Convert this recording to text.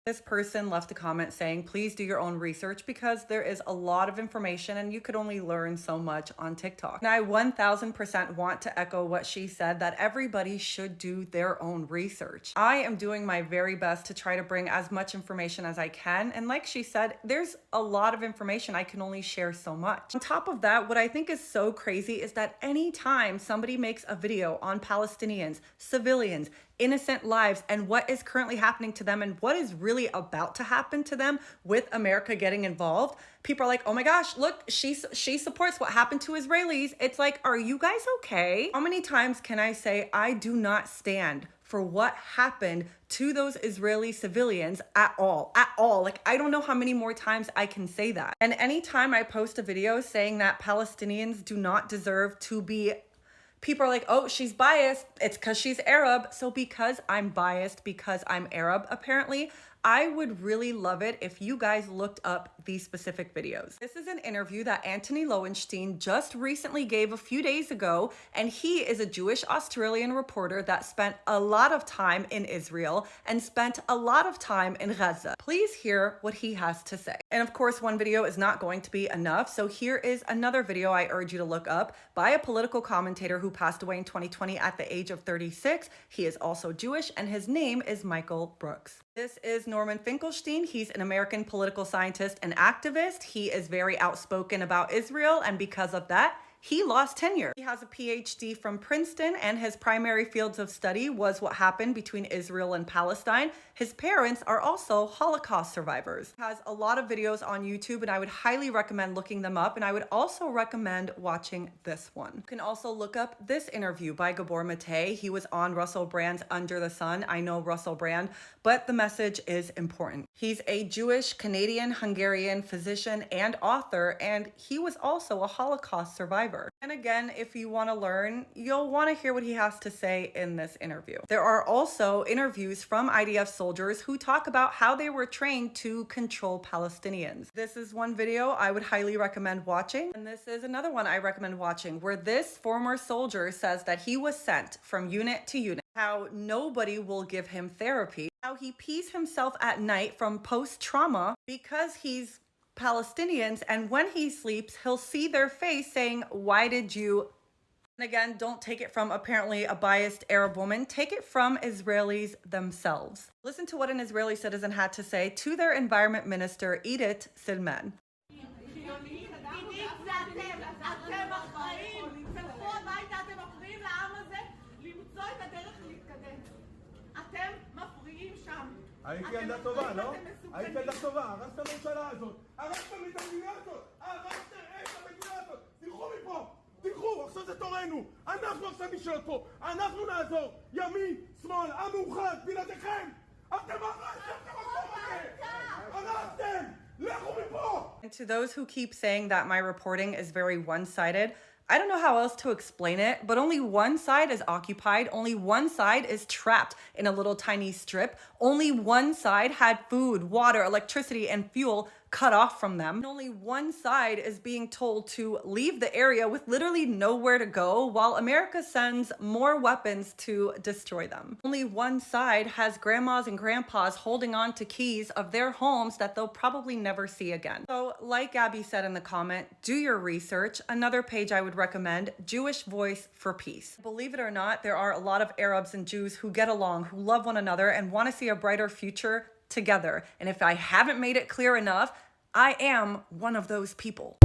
This person left a comment saying, please do your own research because there is a lot of information and you could only learn so much on TikTok. And I 1000% want to echo what she said, that everybody should do their own research. I am doing my very best to try to bring as much information as I can. And like she said, there's a lot of information. I can only share so much. On top of that, what I think is so crazy is that anytime somebody makes a video on Palestinians, civilians, innocent lives, and what is currently happening to them and what is really about to happen to them with America getting involved, people are like, oh my gosh, look, she supports what happened to Israelis. It's like, are you guys okay? How many times can I say I do not stand for what happened to those Israeli civilians at all? Like, I don't know how many more times I can say that. And anytime I post a video saying that Palestinians do not deserve to be, people are like, oh, she's biased. It's because she's Arab. So because I'm biased, because I'm Arab, apparently, I would really love it if you guys looked up these specific videos. This is an interview that Anthony Lowenstein just recently gave a few days ago, and he is a Jewish Australian reporter that spent a lot of time in Israel and spent a lot of time in Gaza. Please hear what he has to say. And of course, one video is not going to be enough, so here is another video I urge you to look up by a political commentator who passed away in 2020 at the age of 36. He is also Jewish, and his name is Michael Brooks. This is Norman Finkelstein. He's an American political scientist and activist. He is very outspoken about Israel, and because of that, he lost tenure. He has a PhD from Princeton, and his primary fields of study was what happened between Israel and Palestine. His parents are also Holocaust survivors. He has a lot of videos on YouTube, and I would highly recommend looking them up, and I would also recommend watching this one. You can also look up this interview by Gabor Mate. He was on Russell Brand's Under the Sun. I know Russell Brand, but the message is important. He's a Jewish, Canadian, Hungarian physician and author, and he was also a Holocaust survivor. And again, if you want to learn, you'll want to hear what he has to say in this interview. There are also interviews from IDF soldiers who talk about how they were trained to control Palestinians. This is one video I would highly recommend watching. And this is another one I recommend watching, where this former soldier says that he was sent from unit to unit, how nobody will give him therapy, how he pees himself at night from post-trauma because he's Palestinians, and when he sleeps, he'll see their face saying, why did you? And again, don't take it from apparently a biased Arab woman, take it from Israelis themselves. Listen to what an Israeli citizen had to say to their environment minister, Edith Silman. היית ילדה טובה, לא? היית ילדה טובה, הרסת את הממשלה הזאת, הרסתם את המדינה הזאת, הרסתם את המדינה הזאת, תלכו מפה, תלכו, עכשיו זה תורנו, אנחנו עכשיו נשאר פה, אנחנו נעזור, ימין, שמאל, עם מאוחד, בלעדיכם, אתם הרסתם את המקום הזה, הרסתם, לכו מפה. And to those who keep saying that my reporting is very one-sided, I don't know how else to explain it, but only one side is occupied. Only one side is trapped in a little tiny strip. Only one side had food, water, electricity, and fuel cut off from them. And only one side is being told to leave the area with literally nowhere to go, while America sends more weapons to destroy them. Only one side has grandmas and grandpas holding on to keys of their homes that they'll probably never see again. So like Abby said in the comment, do your research. Another page I would recommend, Jewish Voice for Peace. Believe it or not, there are a lot of Arabs and Jews who get along, who love one another, and want to see a brighter future together. And if I haven't made it clear enough, I am one of those people.